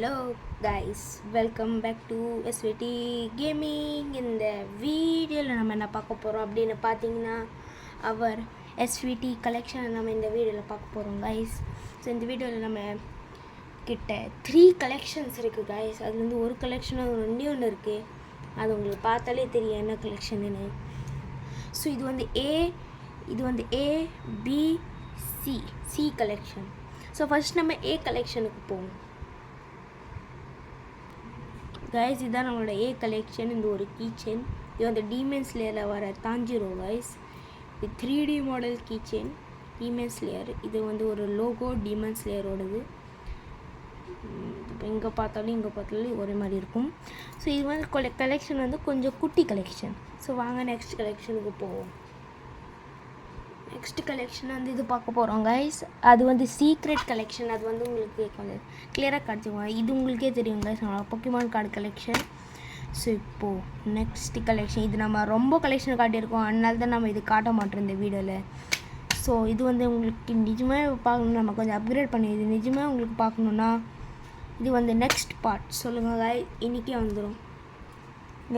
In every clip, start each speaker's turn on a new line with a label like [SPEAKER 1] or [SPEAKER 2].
[SPEAKER 1] Hello guys, welcome back to SVD gaming. இந்த வீடியோவில் நம்ம என்ன பார்க்க போகிறோம் அப்படின்னு பார்த்தீங்கன்னா, அவர் எஸ்விடி கலெக்ஷனை நம்ம இந்த வீடியோவில் பார்க்க போகிறோம் கைஸ். ஸோ இந்த வீடியோவில் நம்ம கிட்ட 3 கலெக்ஷன்ஸ் இருக்குது கைஸ். அது வந்து ஒரு கலெக்ஷன் ஒன்று இருக்குது. அது உங்களுக்கு பார்த்தாலே தெரியும் என்ன கலெக்ஷன்னு. ஸோ இது வந்து சி கலெக்ஷன். ஸோ ஃபர்ஸ்ட் நம்ம ஏ கலெக்ஷனுக்கு போவோம் கைஸ். இதுதான் நம்மளோட ஏ கலெக்ஷன். இந்த ஒரு கீச்செயின், இது வந்து டீமன் ஸ்லேயரில் வர தாஞ்சிரோ கைஸ். இது 3D model keychain, demon slayer. இது வந்து ஒரு லோகோ டீமன் ஸ்லேயரோடது. இங்கே பார்த்தாலும் ஒரே மாதிரி இருக்கும். ஸோ இது வந்து கலெக்ஷன் வந்து கொஞ்சம் குட்டி கலெக்ஷன். ஸோ வாங்க நெக்ஸ்ட் கலெக்ஷனுக்கு போவோம். நெக்ஸ்ட் கலெக்ஷன் வந்து இது பார்க்க போகிறோம் கைஸ். அது வந்து சீக்ரெட் கலெக்ஷன். அது வந்து உங்களுக்கு கொஞ்சம் கிளியராக காட்டுவோம். இது உங்களுக்கே தெரியும் கைஸ், நம்மளோட பொக்கிமான் கார்டு கலெக்ஷன். ஸோ இப்போது நெக்ஸ்ட் கலெக்ஷன், இது நம்ம ரொம்ப கலெக்ஷன் காட்டியிருக்கோம், அதனால தான் நம்ம இது காட்ட மாட்டோம் இந்த வீடியோவில். ஸோ இது வந்து உங்களுக்கு நிஜமாக பார்க்கணும், நம்ம கொஞ்சம் அப்கிரேட் பண்ணி இது நிஜமாக உங்களுக்கு பார்க்கணுன்னா இது வந்து நெக்ஸ்ட் பார்ட் சொல்லுங்கள் கைஸ், இன்றைக்கே வந்துடும்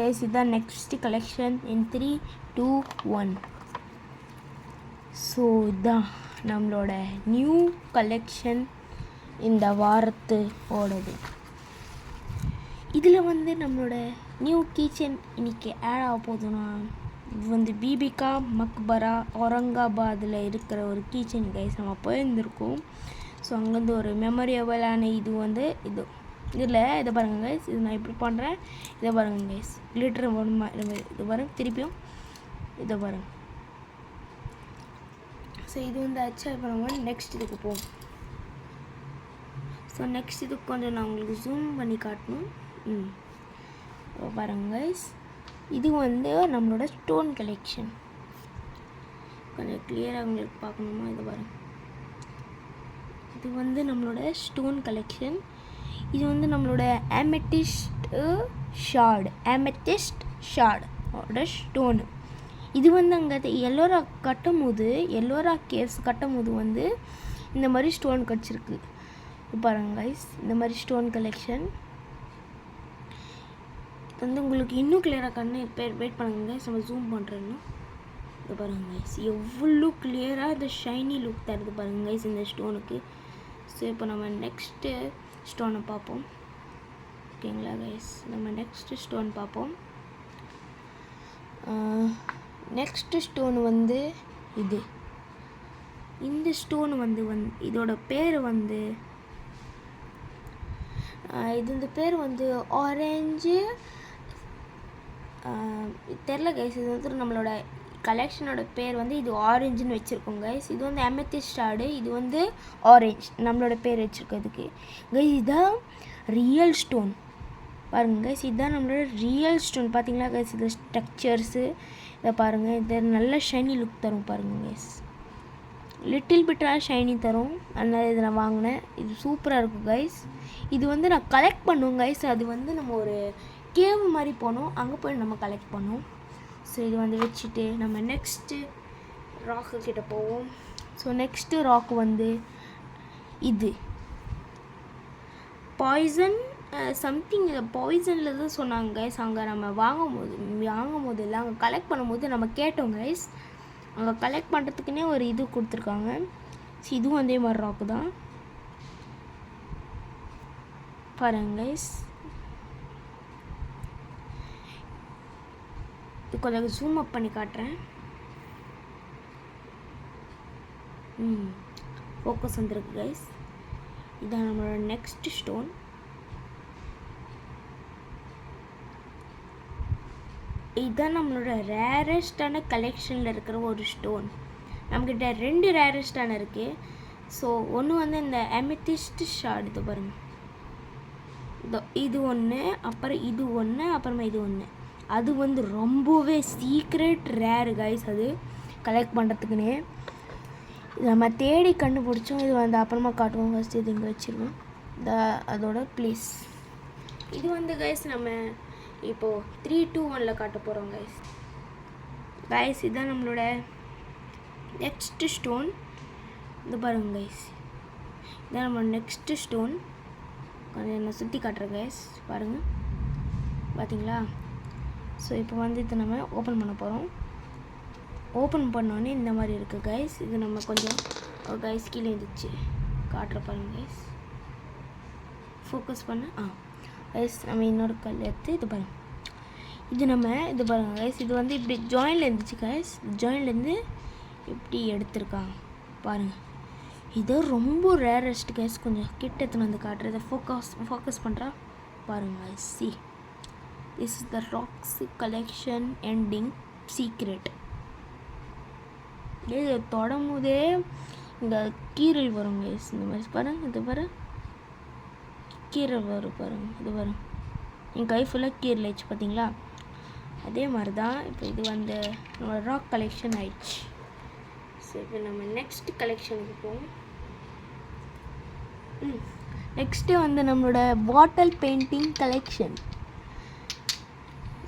[SPEAKER 1] கைஸ். இதுதான் நெக்ஸ்ட் கலெக்ஷன் இன் 3, 2, 1. ஸோ இதுதான் நம்மளோட நியூ கலெக்ஷன் இந்த வாரத்து ஓடுது. இதில் வந்து நம்மளோட நியூ கீச்செயின் இன்றைக்கி ஆட் ஆக போதுன்னா, இது வந்து பிபிகா மக்பரா அவுரங்காபாத்தில் இருக்கிற ஒரு கீச்செயின் கைஸ். நம்ம போயிருந்துருக்கோம். ஸோ அங்கேருந்து ஒரு மெமரியபிளான இது வந்து இதில் இதை பாருங்கள் கைஸ். இது நான் இப்படி பண்ணுறேன், இதை பாருங்கள் கைஸ். கிளிட்டர் இது பாருங்கள், திருப்பியும் இதை பாருங்கள். ஸோ இது வந்து அச்சீவ் பண்ணுவோம். நெக்ஸ்ட் இதுக்கு போகும். ஸோ நெக்ஸ்ட் இதுக்கு கொஞ்சம் நான் உங்களுக்கு ஜூம் பண்ணி காட்டணும். பாருங்க கைஸ், இது வந்து நம்மளோட ஸ்டோன் கலெக்ஷன். கொஞ்சம் கிளியராக உங்களுக்கு பார்க்கணுமா, இது பாருங்க. இது வந்து நம்மளோட ஸ்டோன் கலெக்ஷன். இது வந்து நம்மளோட அமெத்திஸ்ட் ஷார்டோட ஸ்டோனு. இது வந்து அங்கே எல்லோரா கேவ்ஸ் கட்டும் போது வந்து இந்த மாதிரி ஸ்டோன் கிடச்சிருக்கு பாருங்க கைஸ். இந்த மாதிரி ஸ்டோன் கலெக்ஷன் வந்து உங்களுக்கு இன்னும் கிளியராக வெயிட் பண்ணுங்க கைஸ், நம்ம ஜூம் பண்ணுறோன்னா இது பாருங்க கைஸ், எவ்வளோ கிளியராக இந்த ஷைனி லுக் தருது பாருங்க கைஸ் இந்த ஸ்டோனுக்கு. ஸோ இப்போ நம்ம நெக்ஸ்ட்டு ஸ்டோனை பார்ப்போம். ஓகேங்களா கைஸ், நம்ம நெக்ஸ்ட்டு ஸ்டோன் பார்ப்போம். நெக்ஸ்ட்டு ஸ்டோன் வந்து இந்த ஸ்டோன் வந்து இதோட பேர் வந்து இந்த பேர் வந்து ஆரஞ்சு தெரில கைஸ். இது வந்து நம்மளோட கலெக்ஷனோட பேர் வந்து இது ஆரஞ்சுன்னு வச்சுருக்கோம் கைஸ். இது வந்து அமெத்திஸ்ட் ஷார்டு, இது வந்து ஆரஞ்ச் நம்மளோட பேர் வச்சுருக்கிறதுக்கு கைஸ். இதுதான் ரியல் ஸ்டோன் பாருங்கள் கைஸ். இதுதான் நம்மளோட ரியல் ஸ்டோன். பார்த்தீங்களா கைஸ், இது ஸ்ட்ரக்சர்ஸு இதை பாருங்கள். இது நல்ல ஷைனி லுக் தரும் பாருங்கள் கைஸ், லிட்டில் பிட்டாக ஷைனி தரும். அதனால் இதை நான் வாங்கினேன். இது சூப்பராக இருக்கும் கைஸ். இது வந்து நான் கலெக்ட் பண்ணுவோம் கைஸ். அது வந்து நம்ம ஒரு கேவ் மாதிரி போனோம், அங்கே போய் நம்ம கலெக்ட் பண்ணோம். ஸோ இது வந்து வச்சுட்டு நம்ம நெக்ஸ்ட்டு ராக்கு கிட்ட போவோம். ஸோ நெக்ஸ்ட்டு ராக்கு வந்து இது பாய்சன் சம்திங் பாய்சனில் தான் சொன்னாங்க கைஸ். அங்கே நம்ம வாங்கும்போது இல்லை, அங்கே கலெக்ட் பண்ணும்போது நம்ம கேட்டோம் கைஸ். அங்கே கலெக்ட் பண்ணுறதுக்குன்னே ஒரு இது கொடுத்துருக்காங்க. ஸோ இதுவும் அதே மாதிரி ராக்கு தான் பாருங்க கைஸ். கொஞ்சம் ஜூம் அப் பண்ணி காட்டுறேன். ஃபோக்கஸ் வந்துருக்கு கைஸ். இதான் நம்மளோட நெக்ஸ்ட் ஸ்டோன். இதுதான் நம்மளோட ரேரஸ்டான கலெக்ஷனில் இருக்கிற ஒரு ஸ்டோன். நம்மக்கிட்ட 2 ரேரஸ்டான இருக்குது. ஸோ ஒன்று வந்து இந்த அமெத்திஸ்ட் ஷார்ட், இது பாருங்கள். இது ஒன்று, அப்புறம் இது ஒன்று, அப்புறமா இது ஒன்று. அது வந்து ரொம்பவே சீக்ரெட் ரேர் கைஸ். அது கலெக்ட் பண்ணுறதுக்குன்னே நம்ம தேடி கண்டுபிடிச்சோம். இது வந்து அப்புறமா காட்டுவோம். ஃபஸ்ட்டு இது இங்கே வச்சுருவோம். அதோட ப்ளீஸ் இது வந்து கைஸ் நம்ம இப்போது 3, 2, 1 காட்ட போகிறோம் கைஸ். இதுதான் நம்மளோட நெக்ஸ்ட் ஸ்டோன். இது பாருங்க கைஸ், இதான் நம்ம நெக்ஸ்ட் ஸ்டோன். கொஞ்சம் என்ன சுற்றி காட்டுறேன் கைஸ், பாருங்கள். பார்த்தீங்களா? ஸோ இப்போ வந்து இதை நம்ம ஓப்பன் பண்ண போகிறோம். ஓப்பன் பண்ணோடனே இந்த மாதிரி இருக்குது கைஸ். இது நம்ம கொஞ்சம் கைஸ் கீழே இருந்துச்சு காட்டுற பாருங்கள் கைஸ். ஃபோக்கஸ் பண்ண கைஸ் நம்ம இன்னொரு கல் எடுத்து இது பாருங்கள். இது நம்ம இது பாருங்கள் கைஸ், இது வந்து இப்படி ஜாயின்ல இருந்துச்சு கைஸ். ஜாயின்லேருந்து இப்படி எடுத்திருக்காங்க பாருங்கள். இது ரொம்ப ரேரஸ்ட் கைஸ். கொஞ்சம் கிட்ட எடுத்துன்னு வந்து காட்டுறதை ஃபோக்கஸ் பண்ணுறா பாருங்கள் guys. C, this is the rocks collection ending secret. இது தொடும் போதே இந்த கீரல் வரும் கைஸ். இந்த மாதிரி பாருங்கள், இது பாருங்கள் கீரல் வரும் பாருங்கள். இது வரும் என் கை ஃபுல்லாக கீரல் ஆயிடுச்சு பார்த்தீங்களா? அதே மாதிரி தான் இப்போ இது வந்து நம்ம ராக் கலெக்ஷன் ஆயிடுச்சு. ஸோ இப்போ நம்ம நெக்ஸ்ட் கலெக்ஷனுக்கு போவோம். நெக்ஸ்ட்டு வந்து நம்மளோட பாட்டில் பெயிண்டிங் கலெக்ஷன்.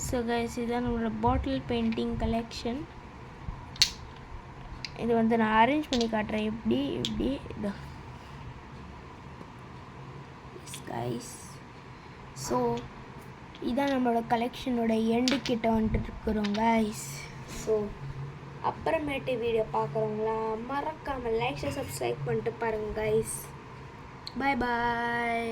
[SPEAKER 1] ஸோ கைஸ் இதுதான் நம்மளோட பாட்டில் பெயிண்டிங் கலெக்ஷன். இது வந்து நான் அரேஞ்ச் பண்ணி காட்டுறேன் எப்படி இது கைஸ். ஸோ இதான் நம்மளோட கலெக்ஷனோட எண்டு கிட்ட வந்துட்டு இருக்கிறோம் கைஸ். ஸோ அப்புறமேட்டு வீடியோ பார்க்குறவங்களா மறக்காமல் லைக் சப்ஸ்கிரைப் பண்ணிட்டு பாருங்கள் கைஸ். பாய் பாய்.